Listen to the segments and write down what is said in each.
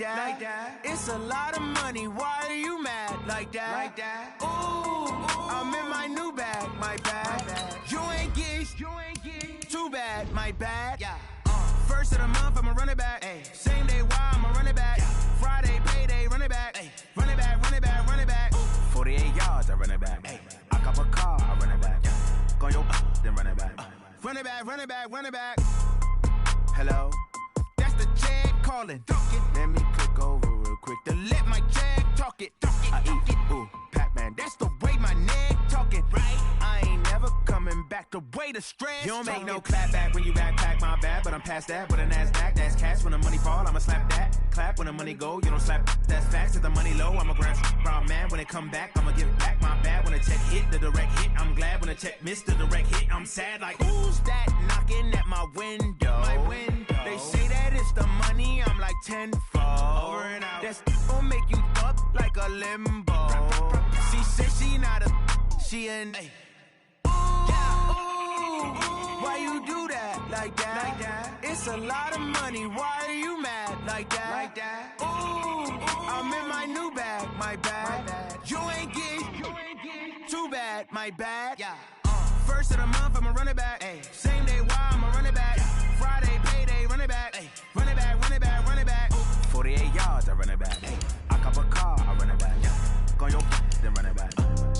like that. It's a lot of money, why are you mad like that? Ooh, I'm in my new bag, my bad. You ain't get too bad, my bad. First of the month, I'ma run it back. Same day, why I'ma run it back. Friday, payday, run it back. Run it back, run it back, run it back. 48 yards, I run it back. I cop a car, I run it back. Go yo, then run it back. Run it back, run it back, run it back. Hello, that's the jag calling. Let me click over real quick to let my jag talk it. I eat it, ooh, Pac-Man, that's the way my neck talking. Right, I ain't never coming back the way the stress. You don't make no clap back when you backpack, my bad, but I'm past that. With a NASDAQ, that's cash. When the money fall, I'ma slap that. Clap when the money go, you don't slap. That's facts. If the money low, I'ma grab brown man. When it come back, I'ma give it back. My bad when the check hit, the direct hit. I'm glad when the check missed the direct hit. I'm sad like, who's that knocking at my window? They say that it's the money, I'm like tenfold. Over and out. That's gon' make you up like a limbo. She said she not a, she an. Why you do that like that? It's a lot of money, why are you mad like that? Ooh, I'm in my new bag, my bad. You ain't get too bad, my bad. First of the month, I'ma run it back. Same day, why I'ma run it back. Friday, payday, run it back. Run it back, run it back, run it back. 48 yards, I run it back. I cop a car, I run it back. Go yo, then run it back.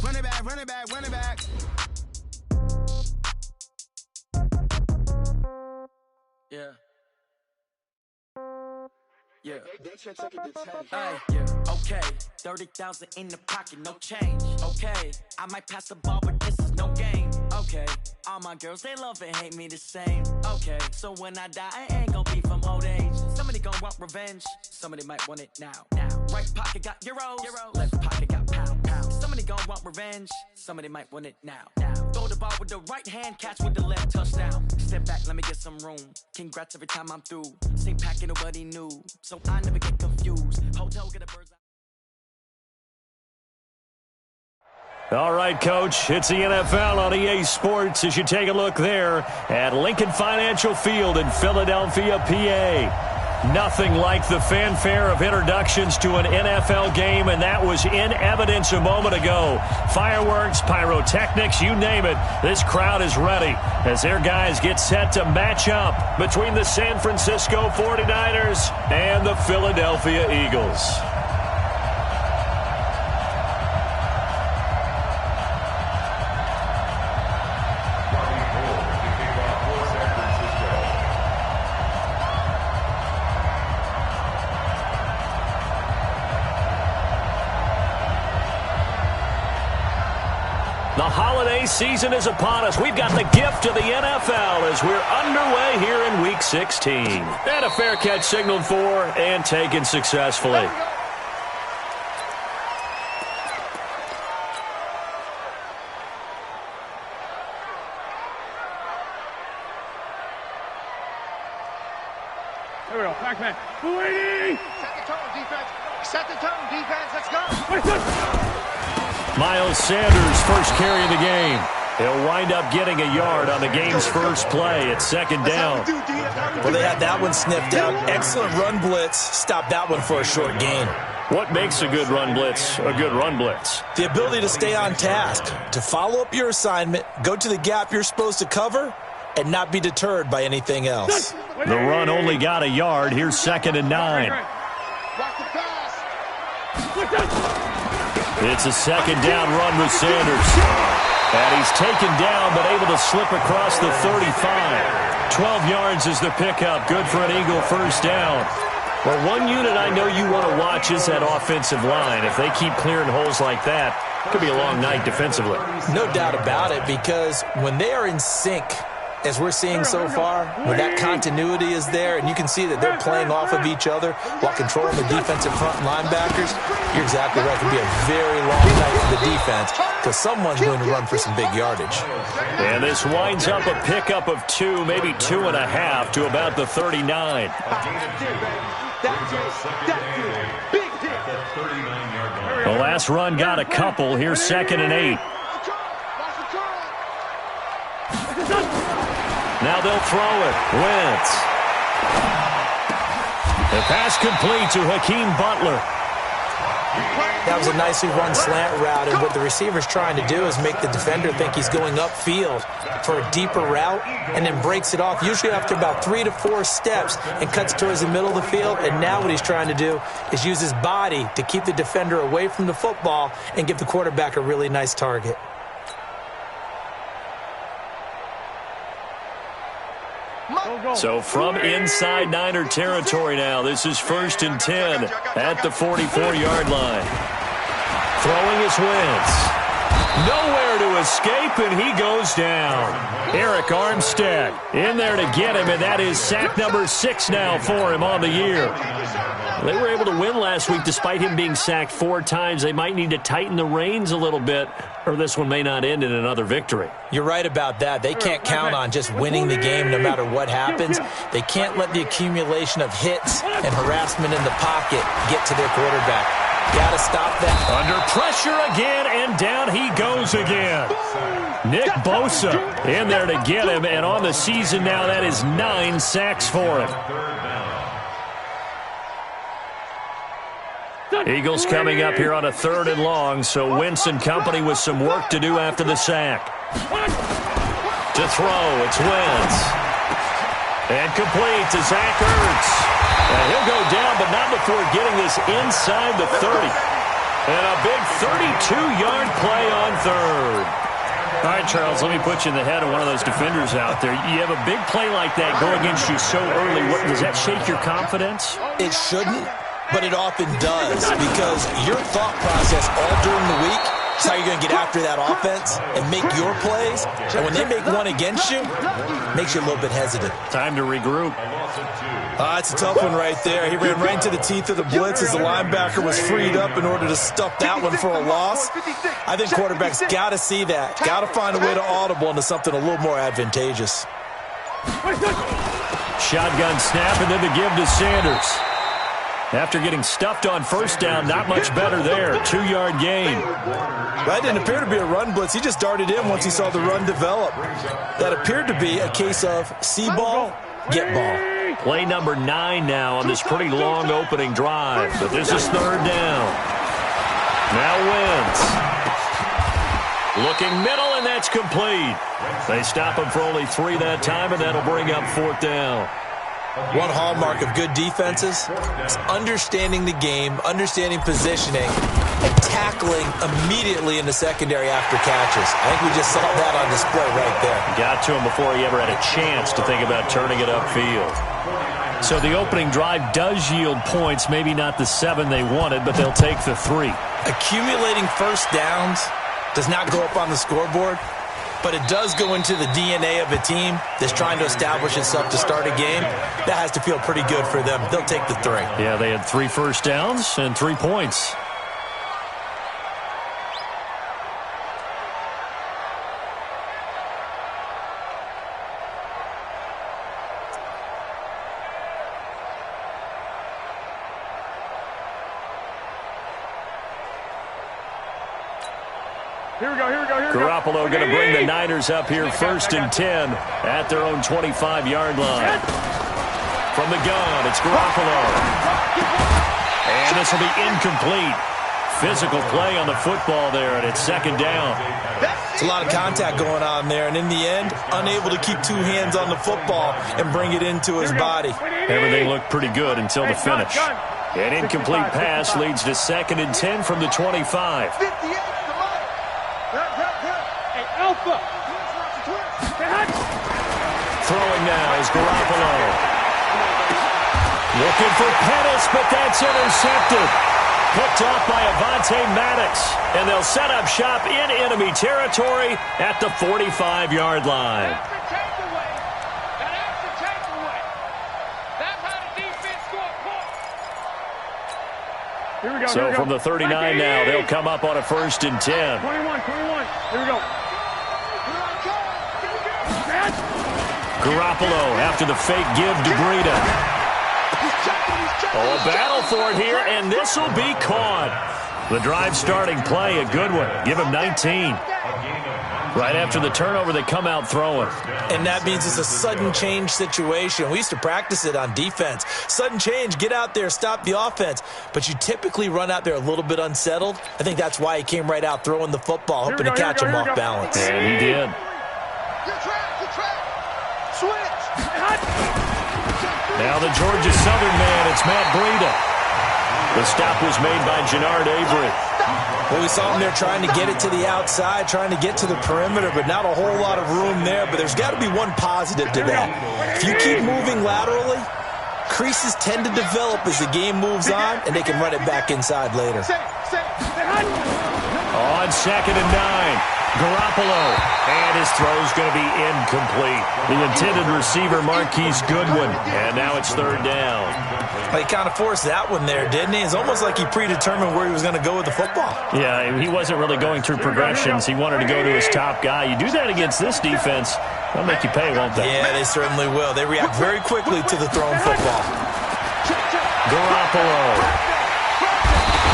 Run it back, run it back, run it back. Yeah. Okay, 30,000 in the pocket, no change. Okay, I might pass the ball, but this is no game. Okay, all my girls, they love and hate me the same. Okay, so when I die, I ain't gon' be from old age. Somebody gon' want revenge, somebody might want it now. Right pocket got euros, left pocket got pounds. Somebody gon' want revenge, somebody might want it now. Throw the ball with the right hand, catch with the left, touchdown. Step back, let me get some room. Congrats every time I'm through. Same packet, nobody knew, so I never get confused. Hotel, get a bird's eye. All right, Coach, it's the NFL on EA Sports as you take a look there at Lincoln Financial Field in Philadelphia, PA. Nothing like the fanfare of introductions to an NFL game, and that was in evidence a moment ago. Fireworks, pyrotechnics, you name it. This crowd is ready as their guys get set to match up between the San Francisco 49ers and the Philadelphia Eagles. The holiday season is upon us. We've got the gift of the NFL as we're underway here in Week 16. And a fair catch signaled for and taken successfully. There we go. Back man. Waiting. Set the tone, defense. Let's go. Miles Sanders, first carry of the game. He'll wind up getting a yard on the game's first play at second down. Well, they had that one sniffed out. Excellent run blitz. Stop that one for a short gain. What makes a good run blitz a good run blitz? The ability to stay on task, to follow up your assignment, go to the gap you're supposed to cover, and not be deterred by anything else. The run only got a yard. Here's 2nd and 9. It's a second down run with Sanders. And he's taken down but able to slip across the 35. 12 yards is the pickup. Good for an Eagle first down. Well, one unit I know you want to watch is that offensive line. If they keep clearing holes like that, it could be a long night defensively. No doubt about it, because when they are in sync, as we're seeing so far, when that continuity is there and you can see that they're playing off of each other while controlling the defensive front linebackers, you're exactly right. It could be a very long night for the defense because someone's going to run for some big yardage. And this winds up a pickup of 2, maybe 2.5 to about the 39. The last run got a couple. Here's 2nd and 8. Now they'll throw it. Wentz. The pass complete to Hakeem Butler. That was a nicely run slant route, and what the receiver's trying to do is make the defender think he's going upfield for a deeper route and then breaks it off, usually after about 3 to 4 steps, and cuts towards the middle of the field. And now what he's trying to do is use his body to keep the defender away from the football and give the quarterback a really nice target. So from inside Niner territory now, this is 1st and 10 at the 44-yard line. Throwing his Wentz. Nowhere to escape, and he goes down. Eric Armstead in there to get him, and that is sack number 6 now for him on the year. They were able to win last week despite him being sacked 4 times. They might need to tighten the reins a little bit, or this one may not end in another victory. You're right about that. They can't count on just winning the game no matter what happens. They can't let the accumulation of hits and harassment in the pocket get to their quarterback. Got to stop that. Under pressure again, and down he goes again. Nick Bosa in there to get him, and on the season now, that is 9 sacks for him. Eagles coming up here on a 3rd and long, so Wentz and company with some work to do after the sack. To throw, it's Wentz. And complete to Zach Ertz. And he'll go down, but not before getting this inside the 30. And a big 32-yard play on 3rd. All right, Charles, let me put you in the head of one of those defenders out there. You have a big play like that go against you so early. Does that shake your confidence? It shouldn't, but it often does, because your thought process all during the week is how you're going to get after that offense and make your plays. And when they make one against you, it makes you a little bit hesitant. Time to regroup. It's a tough one right there. He ran right into the teeth of the blitz as the linebacker was freed up in order to stuff that one for a loss. I think quarterbacks got to see that. Got to find a way to audible into something a little more advantageous. Shotgun snap, and then the give to Sanders. After getting stuffed on 1st down, not much better there. 2-yard gain. That didn't appear to be a run blitz. He just darted in once he saw the run develop. That appeared to be a case of see ball, get ball. Play number 9 now on this pretty long opening drive. But this is 3rd down. Now Wentz. Looking middle, and that's complete. They stop him for only 3 that time, and that'll bring up 4th down. One hallmark of good defenses is understanding the game, understanding positioning, and tackling immediately in the secondary after catches. I think we just saw that on display right there. Got to him before he ever had a chance to think about turning it upfield. So the opening drive does yield points, maybe not the 7 they wanted, but they'll take the 3. Accumulating 1st downs does not go up on the scoreboard, but it does go into the DNA of a team that's trying to establish itself to start a game. That has to feel pretty good for them. They'll take the 3. Yeah, they had 3 first downs and 3 points. Garoppolo going to bring the Niners up here 1st and 10 at their own 25-yard line. From the gun, it's Garoppolo. And this will be incomplete. Physical play on the football there, and it's 2nd down. It's a lot of contact going on there, and in the end, unable to keep 2 hands on the football and bring it into his body. Everything looked pretty good until the finish. An incomplete pass leads to 2nd and 10 from the 25. Throwing now is Garoppolo. Looking for Pettis, but that's intercepted. Picked off by Avonte Maddox. And they'll set up shop in enemy territory at the 45-yard line. So from the 39 now, they'll come up on a 1st and 10. 21. Here we go. Garoppolo after the fake give to Breida. Oh, a battle for it here, and this will be caught. The drive starting play, a good one. Give him 19. Right after the turnover, they come out throwing. And that means it's a sudden change situation. We used to practice it on defense. Sudden change, get out there, stop the offense. But you typically run out there a little bit unsettled. I think that's why he came right out throwing the football, hoping to catch him off balance. And he did. Good track. Switch. Now the Georgia Southern man, it's Matt Breida. The stop was made by Jannard Avery. Well, we saw him there trying to get it to the outside, trying to get to the perimeter, but not a whole lot of room there. But there's got to be one positive to that. If you keep moving laterally, creases tend to develop as the game moves on, and they can run it back inside later. On 2nd and 9. Garoppolo, and his throw's going to be incomplete. The intended receiver, Marquise Goodwin, and now it's 3rd down. He kind of forced that one there, didn't he? It's almost like he predetermined where he was going to go with the football. Yeah, he wasn't really going through progressions. He wanted to go to his top guy. You do that against this defense, they'll make you pay, won't they? Yeah, they certainly will. They react very quickly to the thrown football. Garoppolo.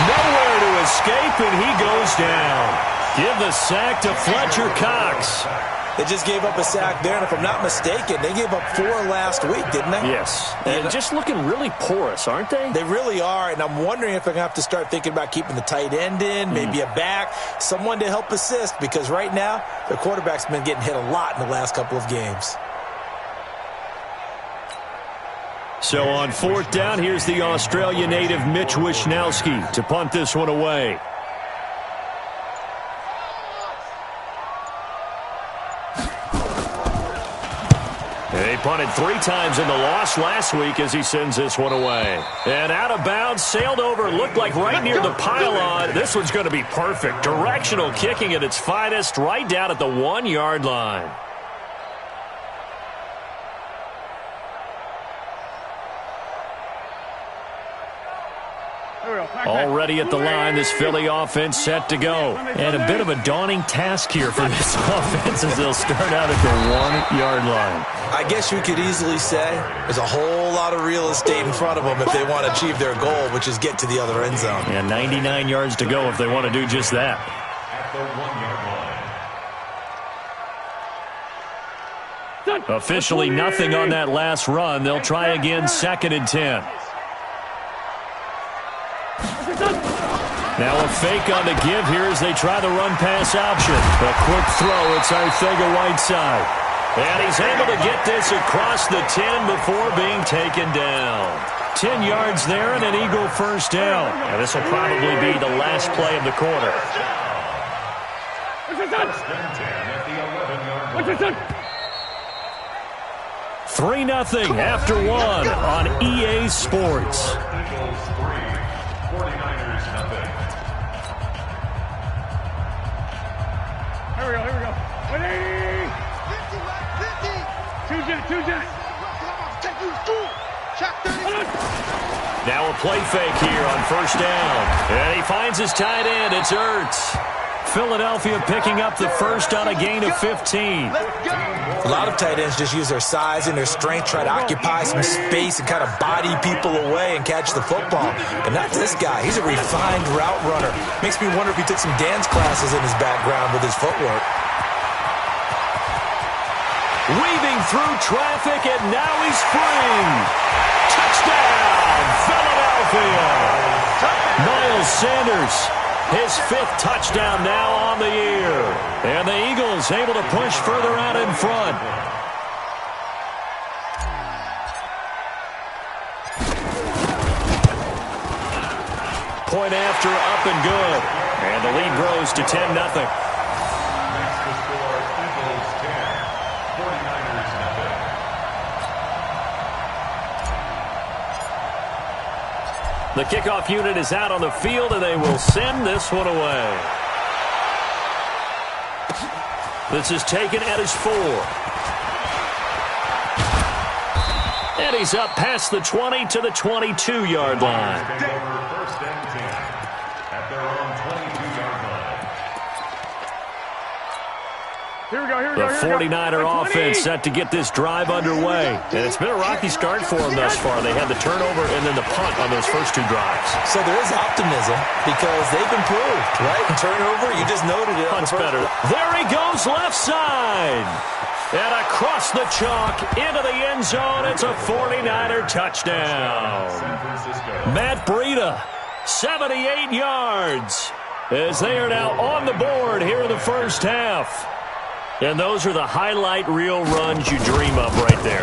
Nowhere to escape, and he goes down. Give the sack to Fletcher Cox. They just gave up a sack there, and if I'm not mistaken, they gave up 4 last week, didn't they? Yes. And just looking really porous, aren't they? They really are, and I'm wondering if they're going to have to start thinking about keeping the tight end in, maybe a back, someone to help assist, because right now, their quarterback's been getting hit a lot in the last couple of games. So on 4th down, here's the Australia native Mitch Wishnowsky to punt this one away. They punted 3 times in the loss last week as he sends this one away. And out of bounds, sailed over, looked like right near the pylon. This one's going to be perfect. Directional kicking at its finest, right down at the 1-yard line. Already at the line, this Philly offense set to go. And a bit of a daunting task here for this offense as they'll start out at the 1-yard line. I guess you could easily say there's a whole lot of real estate in front of them if they want to achieve their goal, which is get to the other end zone. And 99 yards to go if they want to do just that. Officially nothing on that last run. They'll try again, 2nd and 10. Now a fake on the give here as they try the run-pass option. A quick throw, it's Arcega-Whiteside. And he's able to get this across the 10 before being taken down. 10 yards there and an Eagle first down. And this will probably be the last play of the quarter. 3-0 after 1 on EA Sports. Here we go. 180. 50. 2 jet. Now a play fake here on 1st down. And he finds his tight end. It's Ertz. Philadelphia picking up the first on a gain of 15. A lot of tight ends just use their size and their strength, try to occupy some space and kind of body people away and catch the football. But not this guy. He's a refined route runner. Makes me wonder if he took some dance classes in his background with his footwork. Weaving through traffic, and now he's free. Touchdown, Philadelphia. Miles Sanders, his 5th touchdown now on the year. And the Eagles able to push further out in front. Point after, up and good. And the lead grows to 10-0. The kickoff unit is out on the field, and they will send this one away. This is taken at his 4. And he's up past the 20 to the 22-yard line. First and 10 at their own 22-yard The 49er offense set to get this drive underway. And it's been a rocky start for them thus far. They had the turnover and then the punt on those first two drives. So there is optimism because they've improved, right? And turnover, you just noted it. Punt's better. There he goes, left side. And across the chalk into the end zone. It's a 49er touchdown. Matt Breida, 78 yards, as they are now on the board here in the first half. And those are the highlight reel runs you dream of right there.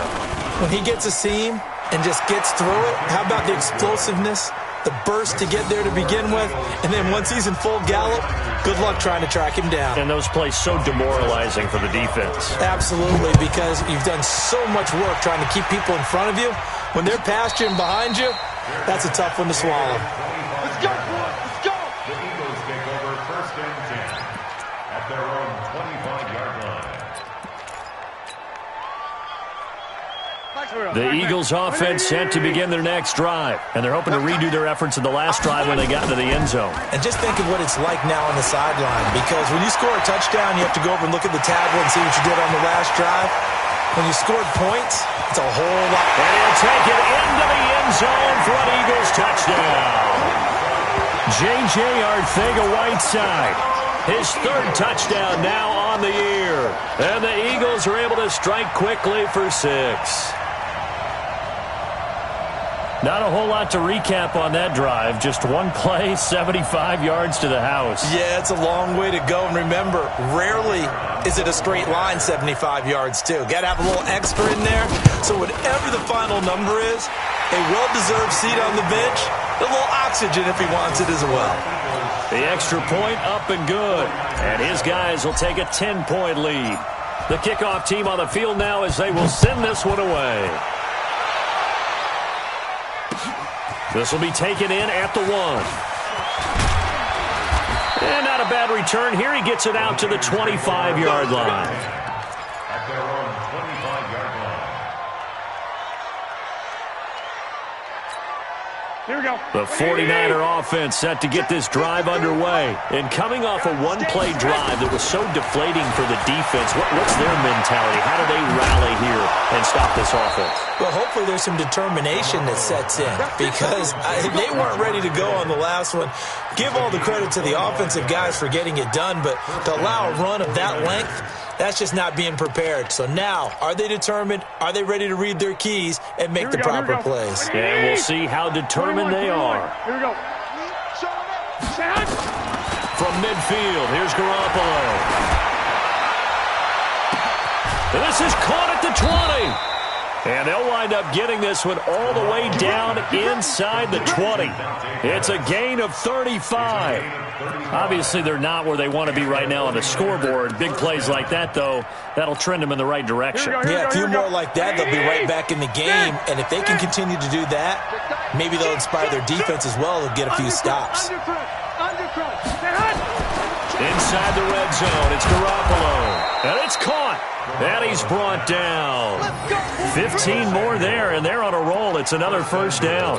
When he gets a seam and just gets through it, how about the explosiveness, the burst to get there to begin with, and then once he's in full gallop, good luck trying to track him down. And those plays so demoralizing for the defense. Absolutely, because you've done so much work trying to keep people in front of you. When they're past you and behind you, that's a tough one to swallow. Let's go, boys. Let's go. The Eagles take over first and 10 at their own 25-yard line. The Eagles offense set to begin their next drive, and they're hoping to redo their efforts in the last drive when they got into the end zone. And just think of what it's like now on the sideline, because when you score a touchdown, you have to go over and look at the tablet and see what you did on the last drive. When you scored points, it's a whole lot. And he'll take it into the end zone for an Eagles touchdown. J.J. Arcega-Whiteside, his third touchdown now on the year. And the Eagles are able to strike quickly for 6. Not a whole lot to recap on that drive. Just one play, 75 yards to the house. Yeah, it's a long way to go. And remember, rarely is it a straight line 75 yards, too. Got to have a little extra in there. So whatever the final number is, a well-deserved seat on the bench, a little oxygen if he wants it as well. The extra point up and good. And his guys will take a 10-point lead. The kickoff team on the field now as they will send this one away. This will be taken in at the 1. And not a bad return here. He gets it out to the 25-yard line. At their own 25-yard line. Here we go. The 49er offense set to get this drive underway. And coming off a one-play drive that was so deflating for the defense, what's their mentality? How do they rally here and stop this offense? Well, hopefully there's some determination that sets in, because they weren't ready to go on the last one. Give all the credit to the offensive guys for getting it done, but to allow a run of that length, that's just not being prepared. So now, are they determined? Are they ready to read their keys and make the proper plays? And we'll see how determined they are. Here we go. From midfield, here's Garoppolo. And this is caught at the 20. And they'll wind up getting this one all the way down inside the 20. It's a gain of 35. Obviously, they're not where they want to be right now on the scoreboard. Big plays like that, though, that'll trend them in the right direction. Yeah, a few more like that, they'll be right back in the game. And if they can continue to do that, maybe they'll inspire their defense as well and get a few stops. Inside the red zone, it's Garoppolo. And it's caught. And he's brought down. 15 more there, and they're on a roll. It's another first down.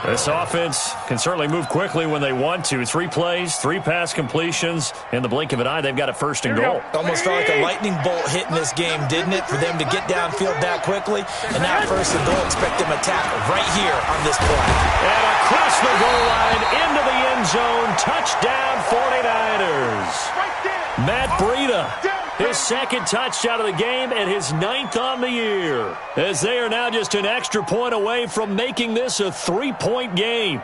This offense can certainly move quickly when they want to. 3 plays, 3 pass completions. In the blink of an eye, they've got a first and goal. Almost felt like a lightning bolt hit in this game, didn't it? For them to get downfield that quickly. And now first and goal, expect them to attack right here on this play. And across the goal line, into the end zone. Touchdown, 49ers. Matt Breida. His second touchdown of the game and his 9th on the year, as they are now just an extra point away from making this a 3-point game.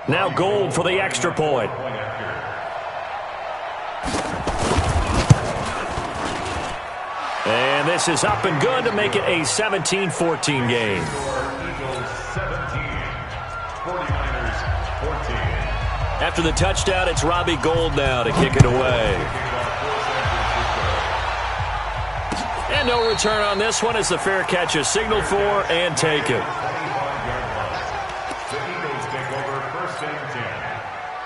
Now Gold for the extra point. And this is up and good to make it a 17-14 game. After the touchdown, it's Robbie Gould now to kick it away. And no return on this one as the fair catch is signaled for and taken. The Eagles take over first and 10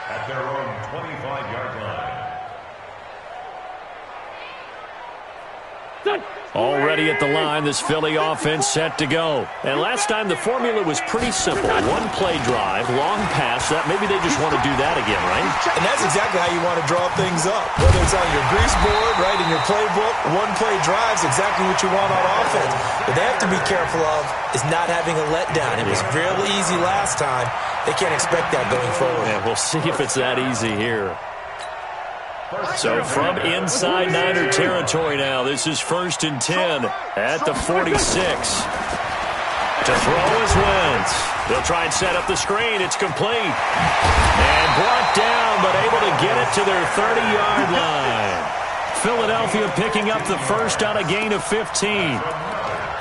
at their own 25-yard line. Already at the line, this Philly offense set to go. And last time, the formula was pretty simple. One play drive, long pass. That maybe they just want to do that again, right? And that's exactly how you want to draw things up. Whether it's on your grease board, right, in your playbook, one play drive is exactly what you want on offense. What they have to be careful of is not having a letdown. It was real easy last time. They can't expect that going forward. Yeah, we'll see if it's that easy here. So from inside Niner territory now, this is 1st and 10 at the 46. To throw is Wentz. They'll try and set up the screen. It's complete. And brought down, but able to get it to their 30-yard line. Philadelphia picking up the first on a gain of 15.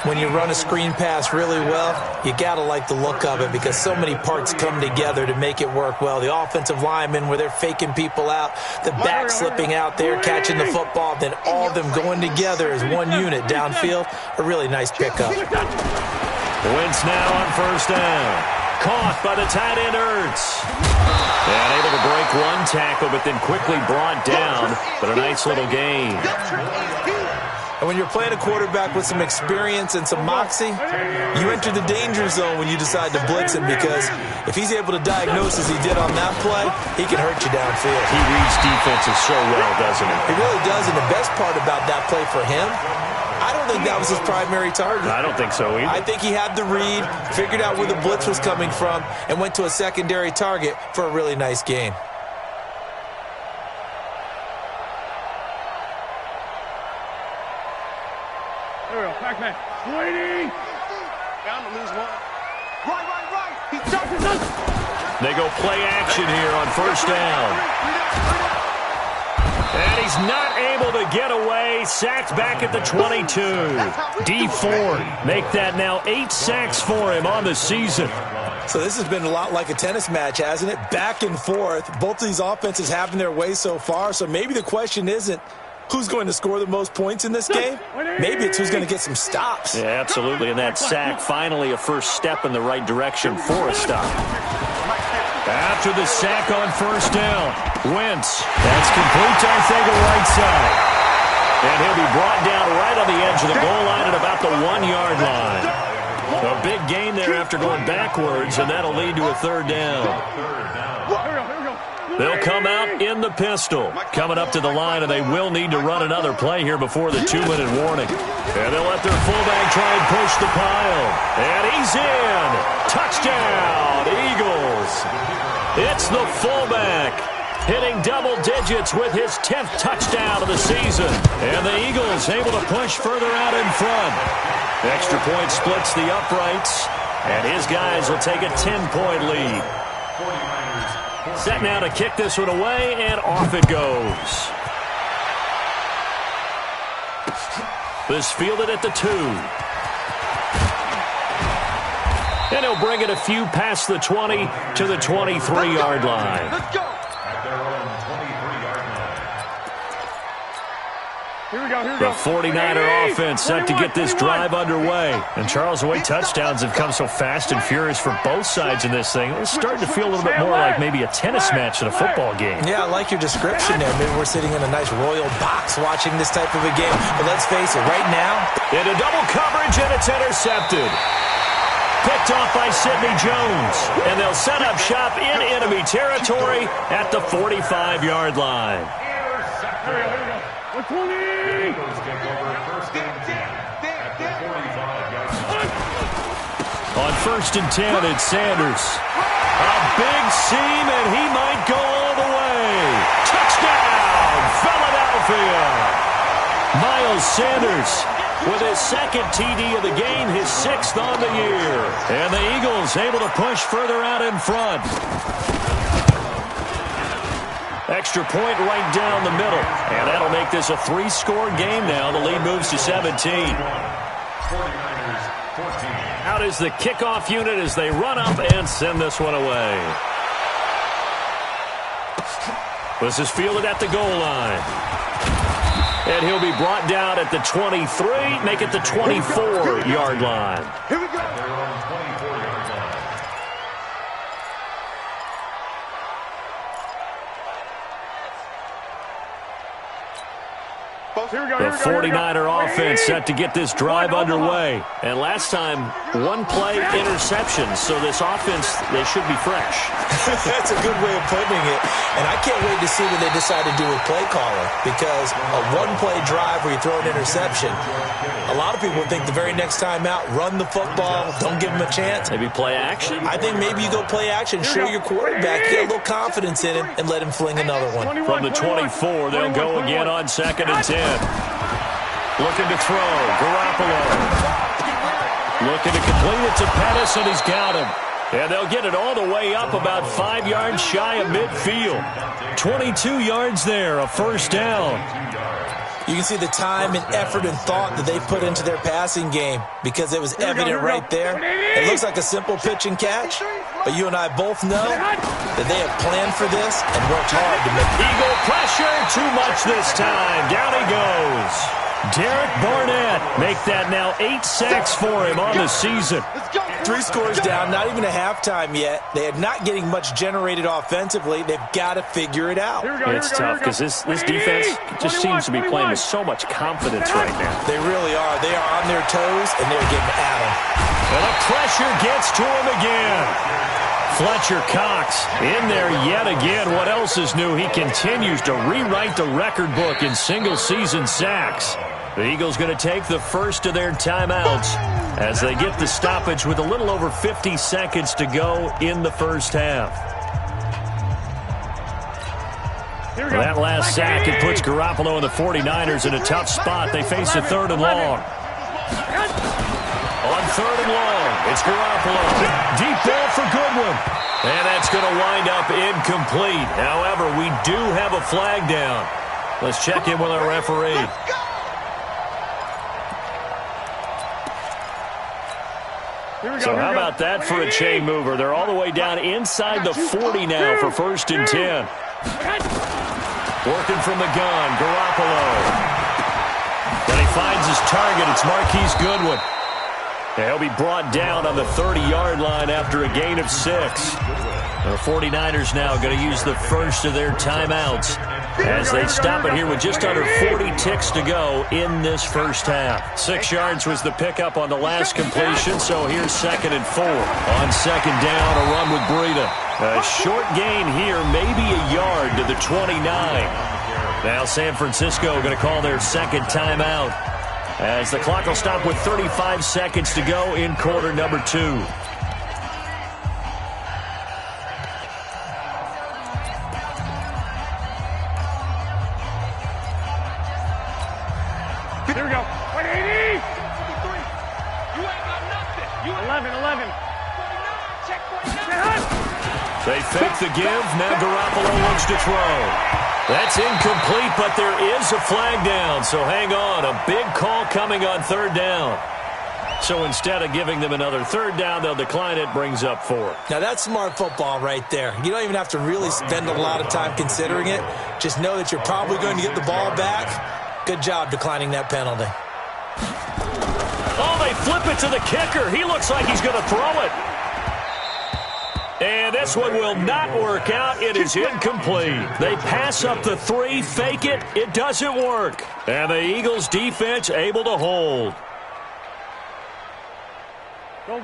When you run a screen pass really well, you got to like the look of it because so many parts come together to make it work well. The offensive linemen where they're faking people out, the back slipping out there, catching the football, then all of them going together as one unit downfield. A really nice pickup. Wentz now on 1st down. Caught by the tight end Ertz. And able to break one tackle, but then quickly brought down. But a nice little gain. And when you're playing a quarterback with some experience and some moxie, you enter the danger zone when you decide to blitz him because if he's able to diagnose as he did on that play, he can hurt you downfield. He reads defenses so well, doesn't he? He really does, and the best part about that play for him, I don't think that was his primary target. I don't think so either. I think he had the read, figured out where the blitz was coming from, and went to a secondary target for a really nice gain. Pac-Man. Waiting. Down to lose one. Right. He does. They go play action here on 1st down. And he's not able to get away. Sacked back at the 22. D Ford make that now 8 sacks for him on the season. So this has been a lot like a tennis match, hasn't it? Back and forth. Both of these offenses having their way so far. So maybe the question isn't who's going to score the most points in this game? Maybe it's who's going to get some stops. Yeah, absolutely. And that sack, finally a first step in the right direction for a stop. After the sack on 1st down, Wentz. That's complete to Arthega right side. And he'll be brought down right on the edge of the goal line at about the 1-yard line. A big gain there after going backwards, and that'll lead to a 3rd down. They'll come out in the pistol. Coming up to the line, and they will need to run another play here before the 2-minute warning. And they'll let their fullback try and push the pile. And he's in. Touchdown, Eagles. It's the fullback hitting double digits with his 10th touchdown of the season. And the Eagles able to push further out in front. Extra point splits the uprights, and his guys will take a 10-point lead. Set now to kick this one away, and off it goes. This fielded at the 2. And he'll bring it a few past the 20 to the 23-yard line. Let's go. At their own 23-yard line. Here we go. The 49er offense set to get this drive underway. And Charles, the way touchdowns have come so fast and furious for both sides in this thing, it's starting to feel a little bit more like maybe a tennis match than a football game. Yeah, I like your description there. Maybe we're sitting in a nice royal box watching this type of a game. But let's face it, right now, into double coverage, and it's intercepted. Picked off by Sidney Jones. And they'll set up shop in enemy territory at the 45-yard line. Here we go. 20. Eagles take over 1st and 10 at the 45-yard line. On 1st and 10, it's Sanders. A big seam, and he might go all the way. Touchdown, Philadelphia. Miles Sanders with his 2nd TD of the game, his 6th on the year. And the Eagles able to push further out in front. Extra point right down the middle. And that'll make this a 3-score game now. The lead moves to 17. 49ers 14. Out is the kickoff unit as they run up and send this one away. This is fielded at the goal line. And he'll be brought down at the 23, make it the 24-yard line. Here we go. At their own 24-yard line. The 49er offense set to get this drive underway. And last time, one play interception. So this offense, they should be fresh. That's a good way of putting it. And I can't wait to see what they decide to do with play calling. Because a one-play drive where you throw an interception, a lot of people think the very next time out, run the football, don't give them a chance. Maybe play action? I think maybe you go play action, show your quarterback, get a little confidence in him, and let him fling another one. From the 24, they'll go again on 2nd and 10. Looking to throw, Garoppolo. Looking to complete it to Pettis, and he's got him. And they'll get it all the way up about 5 yards shy of midfield. 22 yards there, a first down. You can see the time and effort and thought that they put into their passing game because it was evident right there. It looks like a simple pitch and catch, but you and I both know that they have planned for this and worked hard to make it. Eagle pressure, too much this time. Down he goes. Derek Barnett make that now 8 sacks for him on the season. 3 scores down, not even a halftime yet. They are not getting much generated offensively. They've got to figure it out. It's tough because this defense just seems to be playing with so much confidence right now. They really are. They are on their toes, and they're getting at them. And the pressure gets to him again. Fletcher Cox in there yet again. What else is new? He continues to rewrite the record book in single-season sacks. The Eagles going to take the first of their timeouts as they get the stoppage with a little over 50 seconds to go in the first half. That last sack, it puts Garoppolo and the 49ers in a tough spot. They face a 3rd and long. On 3rd and long, it's Garoppolo. Deep ball for Goodwin. And that's going to wind up incomplete. However, we do have a flag down. Let's check in with our referee. So how about that for a chain mover? They're all the way down inside the 40 now for 1st and 10. Working from the gun, Garoppolo. Then he finds his target. It's Marquise Goodwin. He'll be brought down on the 30-yard line after a gain of 6. The 49ers now going to use the first of their timeouts as they stop it here with just under 40 ticks to go in this first half. 6 yards was the pickup on the last completion, so here's 2nd and 4. On 2nd down, a run with Breida. A short gain here, maybe a yard to the 29. Now San Francisco going to call their 2nd timeout as the clock will stop with 35 seconds to go in quarter number 2. Here we go. 180. You ain't got nothing. You 11. They fake the give. Now Garoppolo looks to throw. That's incomplete, but there is a flag down. So hang on. A big call coming on 3rd down. So instead of giving them another 3rd down, they'll decline it. Brings up 4. Now that's smart football right there. You don't even have to really spend a lot of time considering it. Just know that you're probably going to get the ball back. Good job declining that penalty. Oh, they flip it to the kicker. He looks like he's going to throw it. And this one will not work out. It is incomplete. They pass up the 3, fake it. It doesn't work. And the Eagles defense able to hold.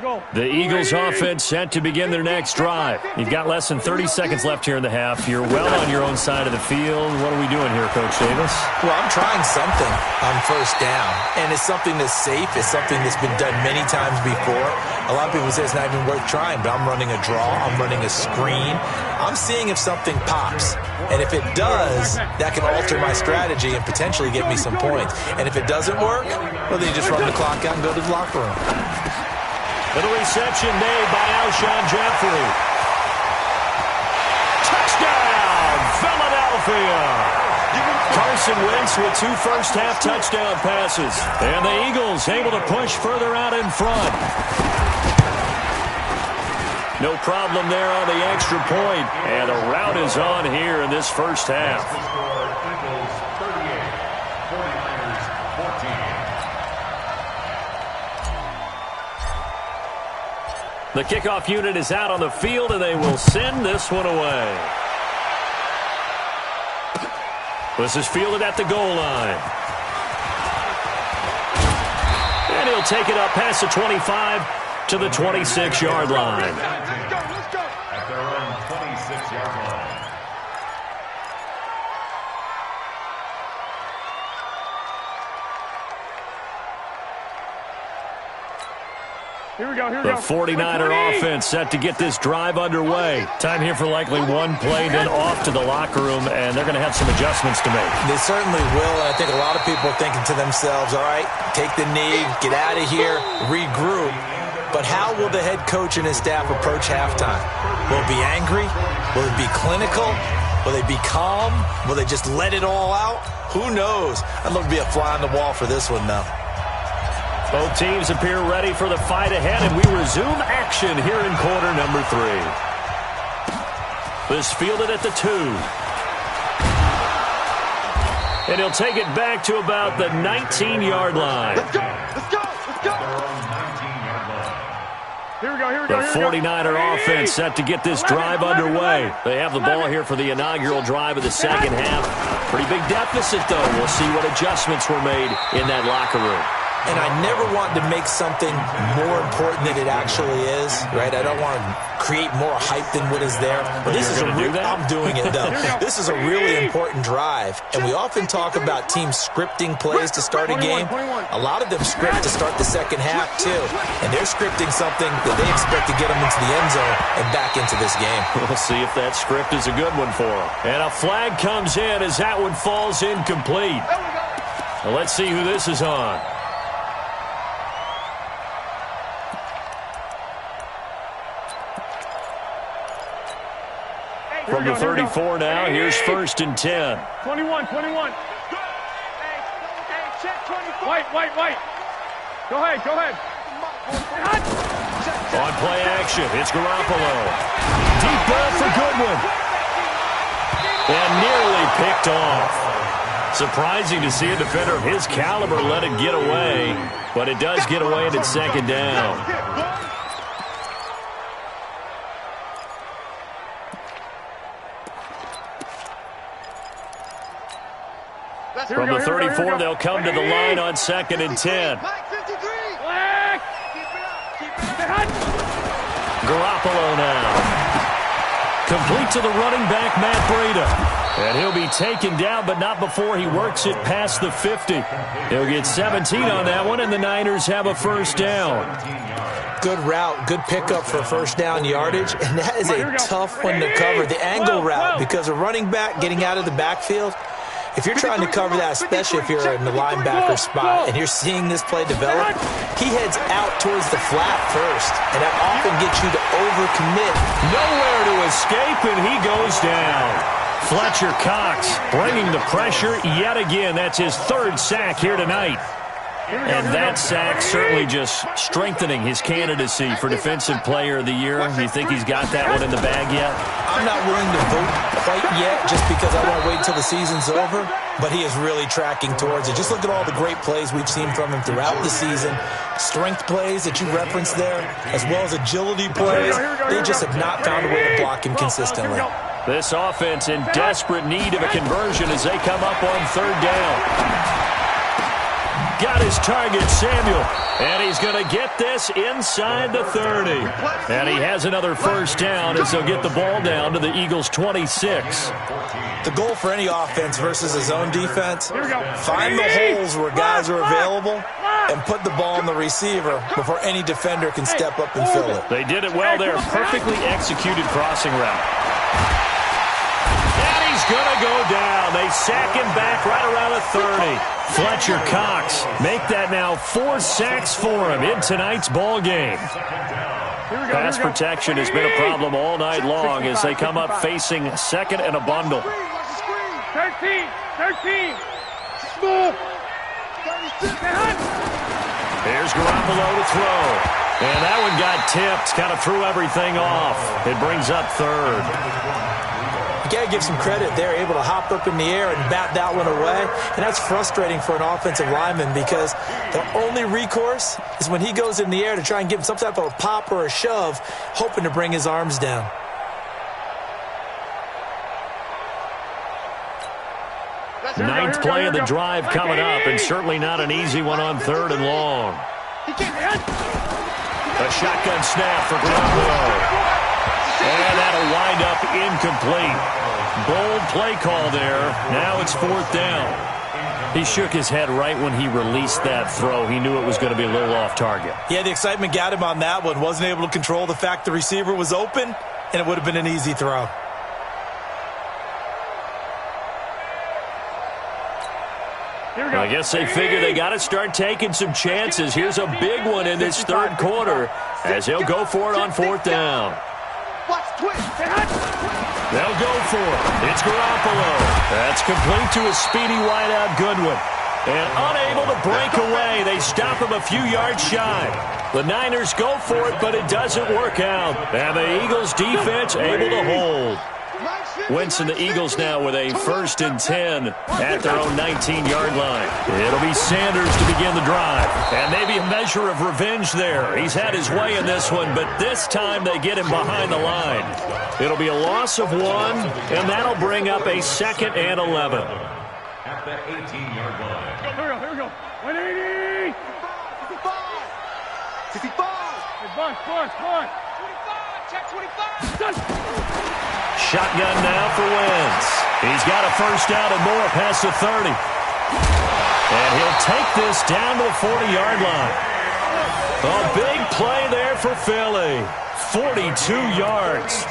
Go. The Eagles offense set to begin their next drive. You've got less than 30 seconds left here in the half. You're well on your own side of the field. What are we doing here, Coach Davis? Well, I'm trying something on 1st down, and it's something that's safe. It's something that's been done many times before. A lot of people say it's not even worth trying, but I'm running a draw. I'm running a screen. I'm seeing if something pops, and if it does, that can alter my strategy and potentially get me some points. And if it doesn't work, well, then you just run the clock out and go to the locker room. And a reception made by Alshon Jeffrey. Touchdown, Philadelphia! Carson Wentz with 2 first-half touchdown passes. And the Eagles able to push further out in front. No problem there on the extra point. And a rout is on here in this first half. The kickoff unit is out on the field, and they will send this one away. This is fielded at the goal line. And he'll take it up past the 25 to the 26-yard line. Let's go. At their own 26-yard line. Here we go. The 49er offense set to get this drive underway. Time here for likely one play, then off to the locker room, and they're going to have some adjustments to make. They certainly will, and I think a lot of people are thinking to themselves, all right, take the knee, get out of here, regroup. But how will the head coach and his staff approach halftime? Will it be angry? Will it be clinical? Will they be calm? Will they just let it all out? Who knows? I'd love to be a fly on the wall for this one, though. Both teams appear ready for the fight ahead, and we resume action here in quarter number 3. This fielded at the 2. And he'll take it back to about the 19-yard line. Let's go. Let's go. Let's go. Here we go. The 49er offense set to get this drive underway. They have the ball here for the inaugural drive of the second half. Pretty big deficit, though. We'll see what adjustments were made in that locker room. And I never want to make something more important than it actually is, right? I don't want to create more hype than what is there. But this is I'm doing it, though. This is a really important drive. And we often talk about teams scripting plays to start a game. A lot of them script to start the second half, too. And they're scripting something that they expect to get them into the end zone and back into this game. We'll see if that script is a good one for them. And a flag comes in as that one falls incomplete. Well, let's see who this is on. From the 34 now, here's 1st and 10. 21. Hey, check 24. White. Go ahead. On play action, it's Garoppolo. Deep ball for Goodwin. And nearly picked off. Surprising to see a defender of his caliber let it get away, but it does get away and it's second down. From the 34, they'll come to the line on 2nd and 10. Garoppolo now. Complete to the running back, Matt Breida. And he'll be taken down, but not before he works it past the 50. He'll get 17 on that one, and the Niners have a first down. Good route, good pickup for first down yardage, and that is a tough one to cover. The angle route, because a running back getting out of the backfield, if you're trying to cover that, especially if you're in the linebacker spot and you're seeing this play develop, he heads out towards the flat first, and that often gets you to overcommit. Nowhere to escape, and he goes down. Fletcher Cox bringing the pressure yet again. That's his 3rd sack here tonight. And that sack certainly just strengthening his candidacy for Defensive Player of the Year. You think he's got that one in the bag yet? I'm not willing to vote quite yet just because I want to wait until the season's over, but he is really tracking towards it. Just look at all the great plays we've seen from him throughout the season. Strength plays that you referenced there, as well as agility plays. They just have not found a way to block him consistently. This offense in desperate need of a conversion as they come up on 3rd down. Got his target, Samuel, and he's going to get this inside the 30. And he has another first down as they'll get the ball down to the Eagles' 26. The goal for any offense versus his own defense, find the holes where guys are available and put the ball on the receiver before any defender can step up and fill it. They did it well there. Perfectly executed crossing route. And he's going to go down. They sack him back right around the 30. Fletcher Cox make that now 4 sacks for him in tonight's ball game. Pass protection has been a problem all night long as they come up facing 2nd and a bundle. 13. Here's Garoppolo to throw. And that one got tipped, kind of threw everything off. It brings up 3rd. You got to give some credit. They're able to hop up in the air and bat that one away. And that's frustrating for an offensive lineman because their only recourse is when he goes in the air to try and give him some type of a pop or a shove, hoping to bring his arms down. Ninth play of the drive coming up, and certainly not an easy one on 3rd and long. A shotgun snap for Garoppolo. And that'll wind up incomplete. Bold play call there. Now it's 4th down. He shook his head right when he released that throw. He knew it was going to be a little off target. Yeah, the excitement got him on that one. Wasn't able to control the fact the receiver was open, and it would have been an easy throw. I guess they figure they got to start taking some chances. Here's a big one in this 3rd quarter as he'll go for it on 4th down. They'll go for it. It's Garoppolo. That's complete to a speedy wideout Goodwin. And unable to break away. They stop him a few yards shy. The Niners go for it, but it doesn't work out. And the Eagles defense able to hold. Wentz and the Eagles now with a 1st and 10 at their own 19-yard line. It'll be Sanders to begin the drive. And maybe a measure of revenge there. He's had his way in this one, but this time they get him behind the line. It'll be a loss of 1, and that'll bring up a 2nd and 11. At the 18-yard line. Here we go. 180. 55. Bunch. 25. Check 25. Shotgun now for Wentz. He's got a 1st down and more past the 30. And he'll take this down to the 40-yard line. A big play there for Philly. 42 yards.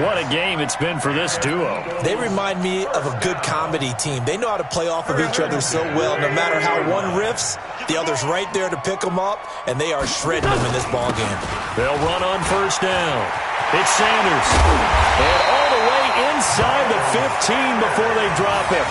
What a game it's been for this duo. They remind me of a good comedy team. They know how to play off of each other so well. No matter how one riffs, the other's right there to pick them up, and they are shredding them in this ballgame. They'll run on 1st down. It's Sanders. And all the way inside the 15 before they drop it.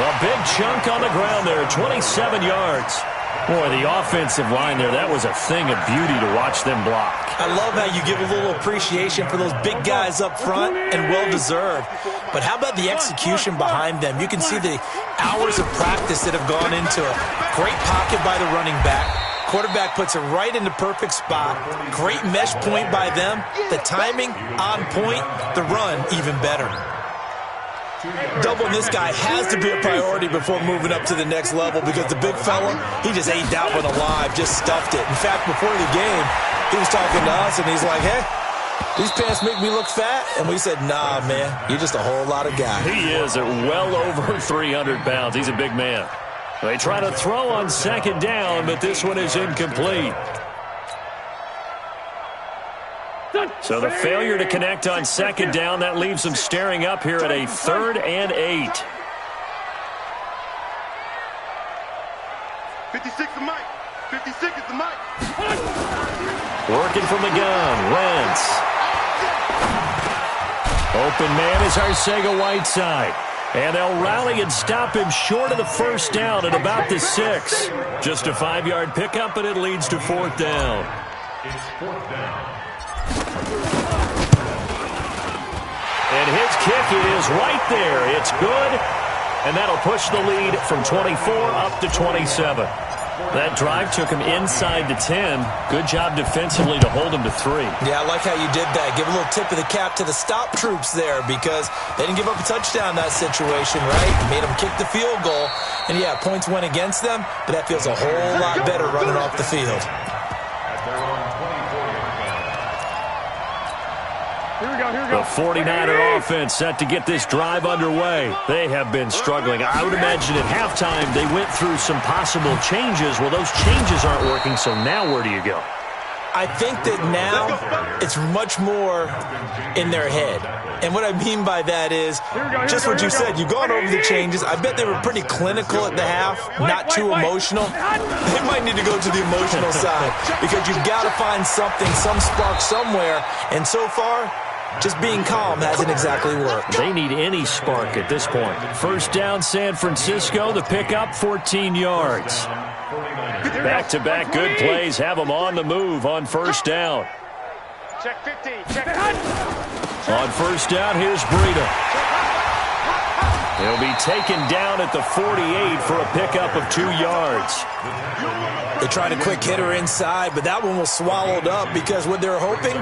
A big chunk on the ground there, 27 yards. Boy, the offensive line there, that was a thing of beauty to watch them block. I love how you give a little appreciation for those big guys up front, and well-deserved. But how about the execution behind them? You can see the hours of practice that have gone into it. Great pocket by the running back. Quarterback puts it right in the perfect spot. Great mesh point by them. The timing on point. The run even better. Doubling this guy has to be a priority before moving up to the next level because the big fella, he just ate that one alive, just stuffed it. In fact, before the game, he was talking to us, and he's like, hey, these pants make me look fat? And we said, nah, man, you're just a whole lot of guy. He is at well over 300 pounds. He's a big man. They try to throw on 2nd down, but this one is incomplete. So the failure to connect on 2nd down, that leaves them staring up here at a 3rd and 8. 56 is Mike. 56 is the Mike. Working from the gun, Wentz. Open man is Arcega-Whiteside. And they'll rally and stop him short of the 1st down at about the 6. Just a 5-yard pickup, and it leads to 4th down. It's 4th down. And his kick is right there. It's good, and that'll push the lead from 24 up to 27. That drive took him inside the 10. Good job defensively to hold him to 3. Yeah, I like how you did that. Give a little tip of the cap to the stop troops there because they didn't give up a touchdown in that situation, right? Made them kick the field goal. And, yeah, points went against them, but that feels a whole lot better running off the field. At their own 24-yard line. Here we go. The 49er offense set to get this drive underway. They have been struggling. I would imagine at halftime they went through some possible changes. Well, those changes aren't working, so now where do you go? I think that now it's much more in their head. And what I mean by that is just what you said. You've gone over the changes. I bet they were pretty clinical at the half, not too emotional. They might need to go to the emotional side because you've got to find something, some spark somewhere. And so far, just being calm hasn't exactly worked. They need any spark at this point. 1st down, San Francisco. The pickup, 14 yards. Back-to-back good plays have them on the move on 1st down. Check 50. Check. On 1st down, here's Breida. He'll be taken down at the 48 for a pickup of 2 yards. They tried a quick hitter inside, but that one was swallowed up because what they're hoping,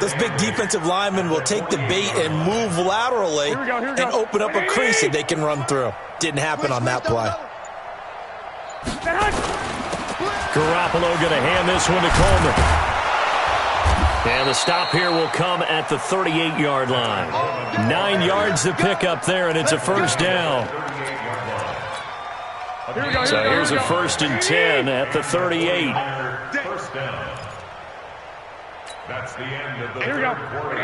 those big defensive linemen will take the bait and move laterally and open up a crease that they can run through. Didn't happen on that play. Garoppolo going to hand this one to Coleman. And the stop here will come at the 38-yard line. 9 yards to pick up there, and it's a first down. So here's a 1st and 10 at the 38. First down. That's the end of the third quarter.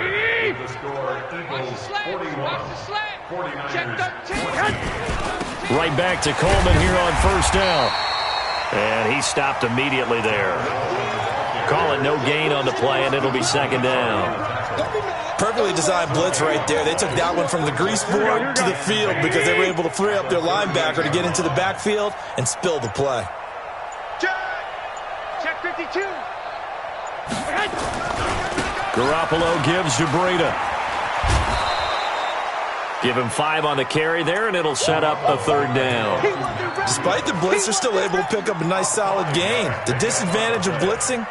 With the score, Eagles 41, 49ers 20. Right back to Coleman here on first down. And he stopped immediately there. Call it no gain on the play, and it'll be second down. Perfectly designed blitz right there. They took that one from the grease board to the field because they were able to free up their linebacker to get into the backfield and spill the play. Check 52. Garoppolo gives to Breida. Give him 5 on the carry there, and it'll set up a third down. Despite the blitz, they're still able to pick up a nice solid gain. The disadvantage of blitzing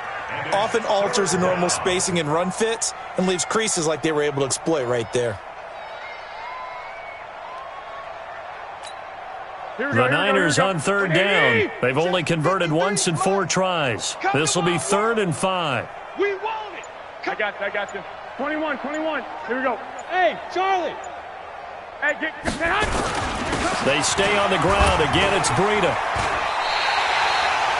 often alters the normal spacing and run fits and leaves creases like they were able to exploit right there. The Niners on third down. They've only converted once in 4 tries. This will be 3rd and 5. We want it. I got you. 21. Here we go. Hey, Charlie. Hey, get They stay on the ground. Again, it's Breida.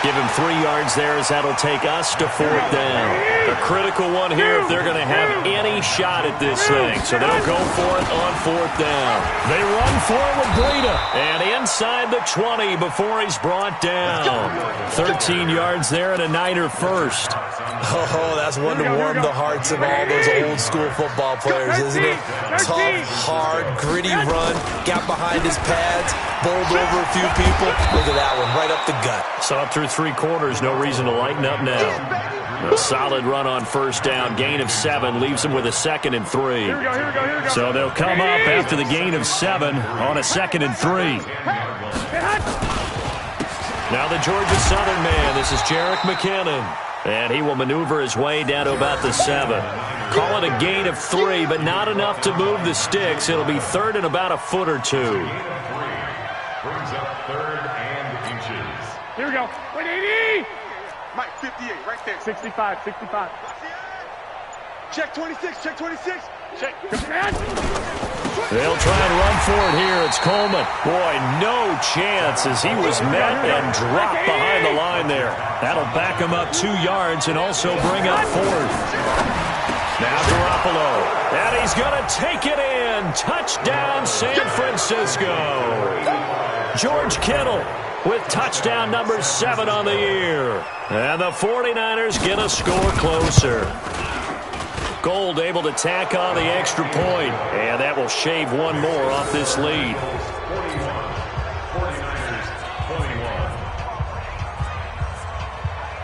Give him 3 yards there as that'll take us to 4th down. A critical one here if they're going to have any shot at this thing. So they'll go for it on 4th down. They run for it with Breida. And inside the 20 before he's brought down. 13 yards there and a Niner first. Oh, that's one to warm the hearts of all those old school football players, isn't it? Tough, hard, gritty run. Got behind his pads. Bowled over a few people. Look at that one, right up the gut. So up through 3 quarters, no reason to lighten up now. A solid run on first down. Gain of 7 leaves them with a 2nd and 3. Here we go. So they'll come up after the gain of 7 on a 2nd and 3. Now the Georgia Southern man. This is Jerick McKinnon. And he will maneuver his way down to about the 7. Call it a gain of 3, but not enough to move the sticks. It'll be 3rd and about a foot or 2. Brings up 3rd and inches. Here we go. 180. Mike, 58, right there. 65. Check 26. Check. They'll try and run for it here. It's Coleman. Boy, no chance as he was met and dropped behind the line there. That'll back him up 2 yards and also bring up 4th. Now Garoppolo. And he's going to take it in. Touchdown, San Francisco. George Kittle with touchdown number 7 on the year. And the 49ers get a score closer. Gold able to tack on the extra point, and that will shave 1 more off this lead. 41, 49ers 21.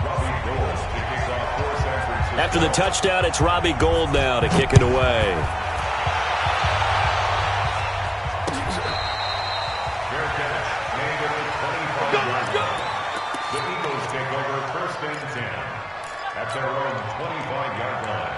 Robbie Gould to kick off for San Francisco. After the touchdown, it's Robbie Gould now to kick it away. Fair catch, made at the 25-yard line. The Eagles take over 1st and 10 at their own 25-yard line.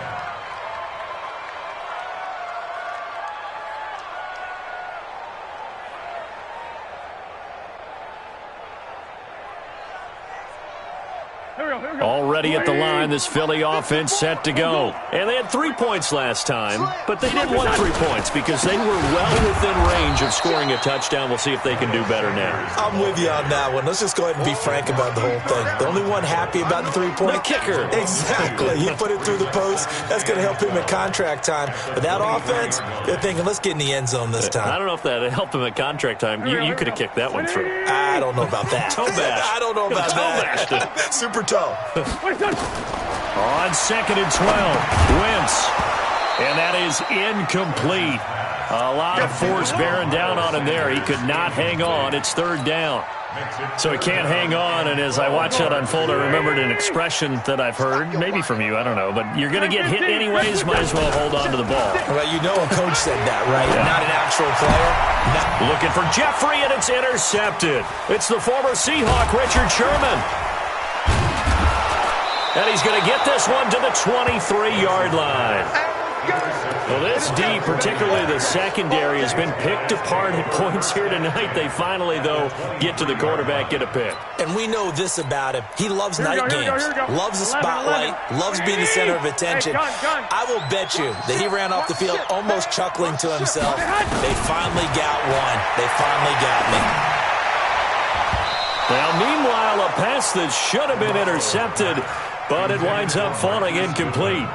Already at the line, this Philly offense set to go. And they had 3 points last time, but they didn't want 3 points because they were well within range of scoring a touchdown. We'll see if they can do better now. I'm with you on that one. Let's just go ahead and be frank about the whole thing. The only one happy about the 3-point? The kicker. Exactly. He put it through the post. That's going to help him at contract time. But that offense, they're thinking, let's get in the end zone this time. I don't know if that helped him at contract time. You could have kicked that one through. I don't know about that. Toe bash. I don't know about that. Super toe. On 2nd and 12, Wentz. And that is incomplete. A lot of force bearing down on him there. He could not hang on. It's 3rd down. So he can't hang on, and as I watch that unfold, I remembered an expression that I've heard, maybe from you, I don't know, but you're going to get hit anyways, might as well hold on to the ball. Well, you know a coach said that, right? Yeah. Not an actual player. No. Looking for Jeffrey, and it's intercepted. It's the former Seahawk, Richard Sherman. And he's going to get this one to the 23-yard line. Well, this D, particularly the secondary, has been picked apart at points here tonight. They finally, though, get to the quarterback, get a pick. And we know this about him. He loves night games, loves the spotlight, loves being the center of attention. I will bet you that he ran off the field almost chuckling to himself. They finally got one. They finally got me. Now, meanwhile, a pass that should have been intercepted, but it winds up falling incomplete.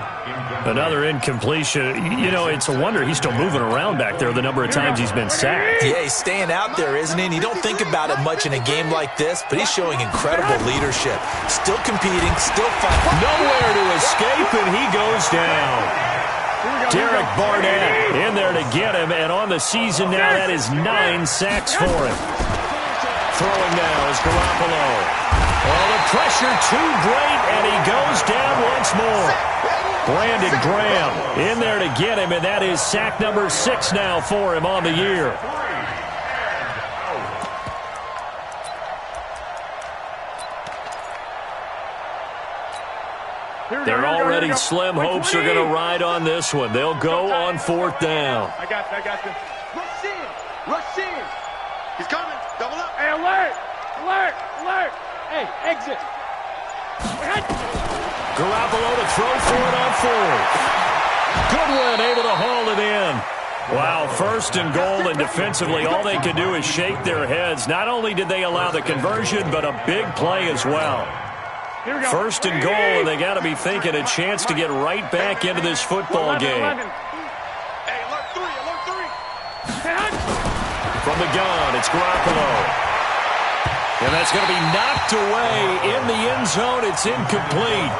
Another incompletion. You know, it's a wonder he's still moving around back there the number of times he's been sacked. Yeah, he's staying out there, isn't he? And you don't think about it much in a game like this, but he's showing incredible leadership. Still competing, still fighting. Nowhere to escape, and he goes down. Derek Barnett in there to get him, and on the season now, that is 9 sacks for him. Throwing now is Garoppolo. Oh, the pressure too great, and he goes down once more. Brandon Graham in there to get him, and that is sack number 6 now for him on the year. They're already slim hopes are going to ride on this one. They'll go on 4th down. I got you. Rush in. Rush in. He's coming. Double up. Hey, alert. Hey, exit. Garoppolo to throw for it on 4th. Goodwin able to haul it in. Wow, 1st and goal, and defensively all they could do is shake their heads. Not only did they allow the conversion, but a big play as well. 1st and goal, and they got to be thinking a chance to get right back into this football game. Hey, alert 3. From the gun, it's Garoppolo. And that's going to be knocked away in the end zone. It's incomplete.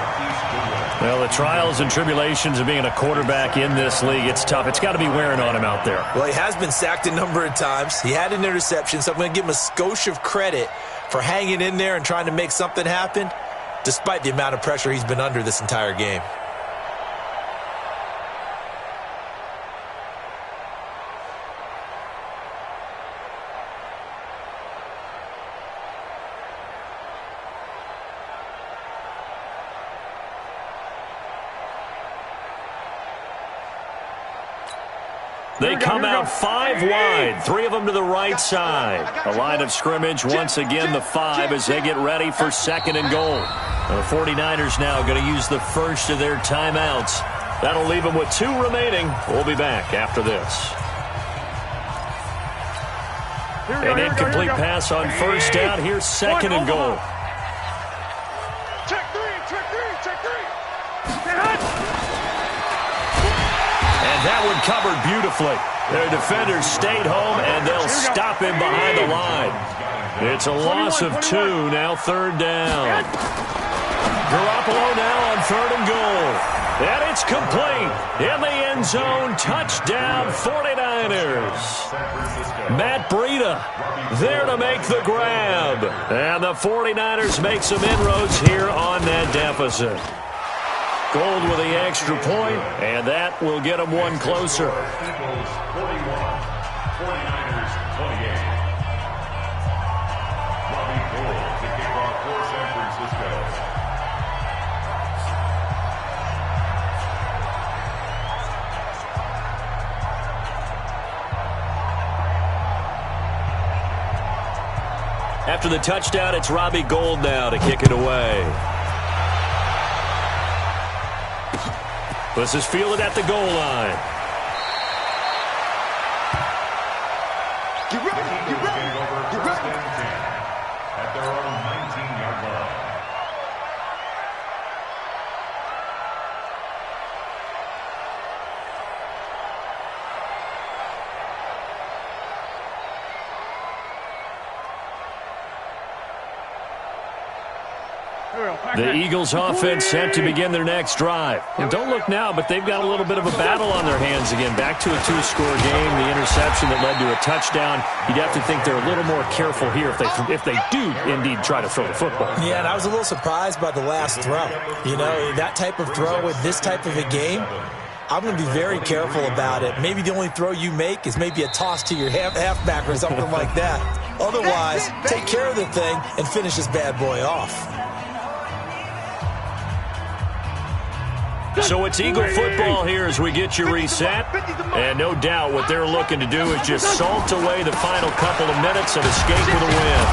Well, the trials and tribulations of being a quarterback in this league, it's tough. It's got to be wearing on him out there. Well, he has been sacked a number of times. He had an interception, so I'm going to give him a skosh of credit for hanging in there and trying to make something happen, despite the amount of pressure he's been under this entire game. They come out 5 wide, 3 of them to the right side. A line of scrimmage once again, the 5 as they get ready for 2nd and goal. The 49ers now going to use the first of their timeouts. That'll leave them with 2 remaining. We'll be back after this. An incomplete pass on 1st down. Here's 2nd and goal. Check 3. And that one covered beautifully. Their defenders stayed home, and they'll stop him behind the line. It's a loss of 2, now 3rd down. Garoppolo now on 3rd and goal. And it's complete. In the end zone, touchdown 49ers. Matt Breida there to make the grab. And the 49ers make some inroads here on that deficit. Gold with the extra point, and that will get them 1 closer. Eagles 41, 49ers 28. Robbie Gould to kick off for San Francisco. After the touchdown, it's Robbie Gould now to kick it away. This is fielded at the goal line. Get ready. Getting over first and 10 at their own 19-yard line. The Eagles offense set to begin their next drive. And don't look now, but they've got a little bit of a battle on their hands again. Back to a 2-score game. The interception that led to a touchdown. You'd have to think they're a little more careful here if they do indeed try to throw the football. Yeah, and I was a little surprised by the last throw. You know, that type of throw with this type of a game, I'm going to be very careful about it. Maybe the only throw you make is maybe a toss to your halfback or something like that. Otherwise, take care of the thing and finish this bad boy off. So it's Eagle football here as we get you reset. And no doubt what they're looking to do is just salt away the final couple of minutes and escape with a win.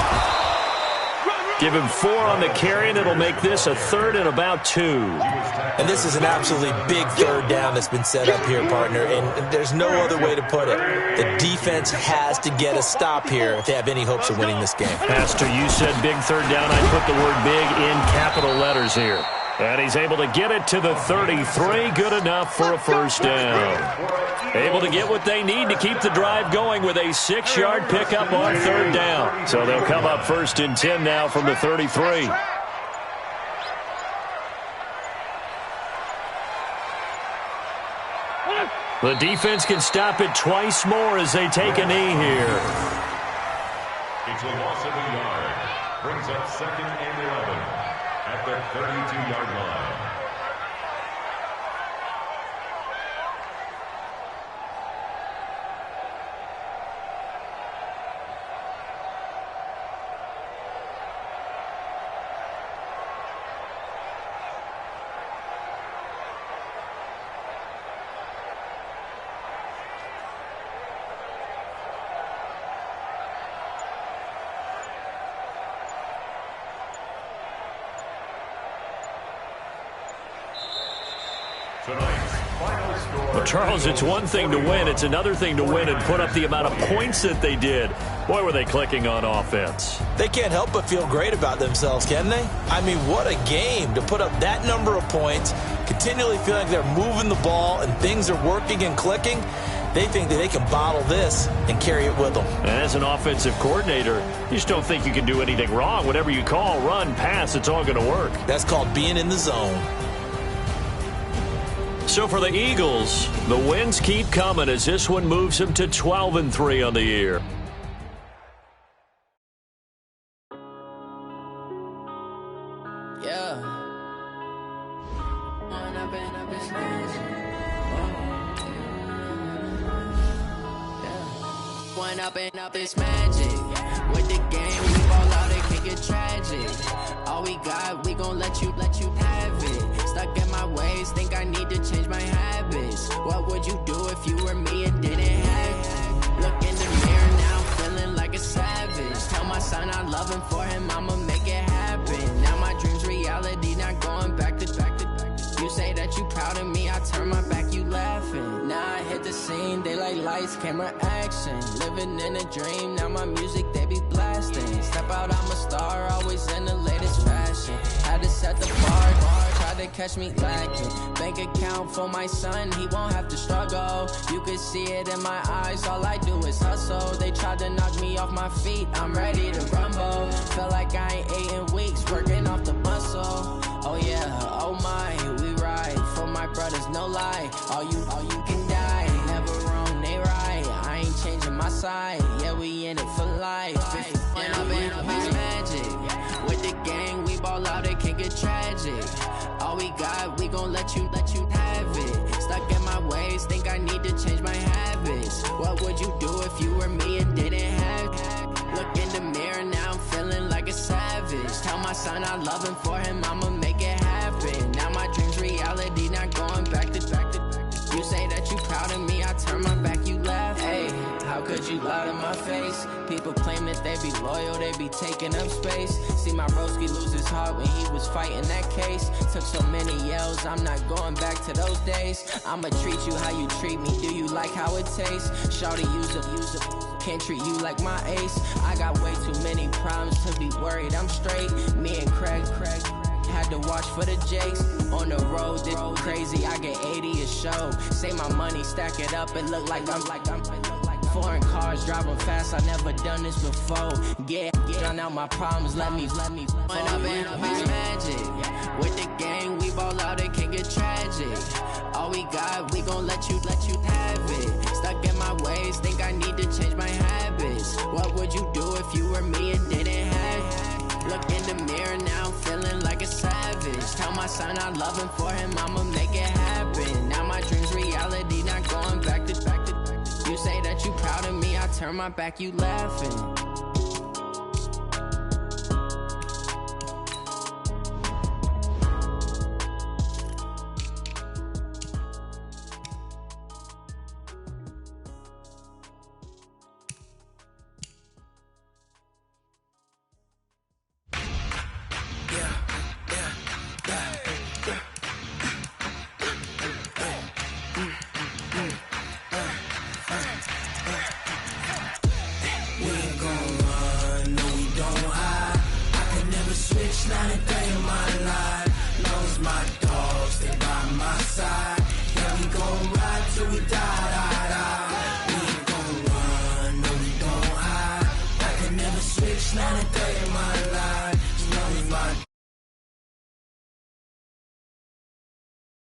Give him 4 on the carry, and it'll make this a 3rd and about 2. And this is an absolutely big 3rd down that's been set up here, partner, and there's no other way to put it. The defense has to get a stop here if they have any hopes of winning this game. Pastor, you said big 3rd down. I put the word big in capital letters here. And he's able to get it to the 33. Good enough for a 1st down. Able to get what they need to keep the drive going with a 6-yard pickup on 3rd down. So they'll come up 1st and 10 now from the 33. The defense can stop it twice more as they take a knee here. It's a loss of a yard. Brings up 2nd and 11 at the 32-yard line. Well, Charles, it's one thing to win. It's another thing to win and put up the amount of points that they did. Boy, were they clicking on offense. They can't help but feel great about themselves, can they? I mean, what a game to put up that number of points, continually feeling like they're moving the ball and things are working and clicking. They think that they can bottle this and carry it with them. And as an offensive coordinator, you just don't think you can do anything wrong. Whatever you call, run, pass, it's all going to work. That's called being in the zone. So for the Eagles, the wins keep coming as this one moves them to 12-3 on the year. Yeah. One up and up is magic. With the game, we ball out, it can get tragic. All we got, we gon' let you have it. Stuck in my ways, think I need to change my habits. What would you do if you were me and didn't have it? Look in the mirror now, feeling like a savage. Tell my son I love him, for him I'ma make it happen. Now my dream's reality, not going back to. You say that you proud of me, I turn my back, you laughing. Now I hit the scene, they like lights, camera, action. Living in a dream, now my music, they be blasting. Step out, I'm a star, always in the latest fashion. Had to set the bar, tried to catch me lacking. Bank account for my son, he won't have to struggle. You could see it in my eyes, all I do is hustle. They tried to knock me off my feet, I'm ready to rumble. Feel like I ain't ate in weeks, working off the muscle. Oh yeah, oh my, we ride for my brothers, no lie. All you can die, never wrong, they right. I ain't changing my side, yeah, we in it for life. When I've been up is magic. With the gang, we ball out, it can get tragic. All we got, we gon' let you have it. Stuck in my ways, think I need to change my habits. What would you do if you were me and didn't have it? Look in the mirror, now I'm feeling like a savage. Tell my son I love him, for him I'ma make it happen. Now my dream's reality, not going back to. You say that you proud of me, I turn my back, you laugh. Hey, how could you lie to my face? People claim that they be loyal, they be taking up space. See my broski lose his heart when he was fighting that case. Took so many yells, I'm not going back to those days. I'ma treat you how you treat me, do you like how it tastes? Shawty, use up, can't treat you like my ace. I got way too many problems to be worried, I'm straight. Me and Craig had to watch for the Jakes. On the road, this crazy, I get 80 a show. Say my money, stack it up, it look like I'm foreign cars, driving fast, I never done this before. Get drown out my problems, let me When I've been up is magic. With the gang, we ball out, it can get tragic. All we got, we gon' let you have it. Stuck in my ways, think I need to change my habits. What would you do if you were me and didn't have it? Look in the mirror, now I'm feeling like a savage. Tell my son I love him, for him I'ma make it happen. Now my dream's reality, not going back to. You say that you proud of me, I turn my back, you laughing. my dogs, they by my side. Yeah, we gon' ride till we die, die, die. We ain't gon' run, no, we gon' hide. I can never switch, man.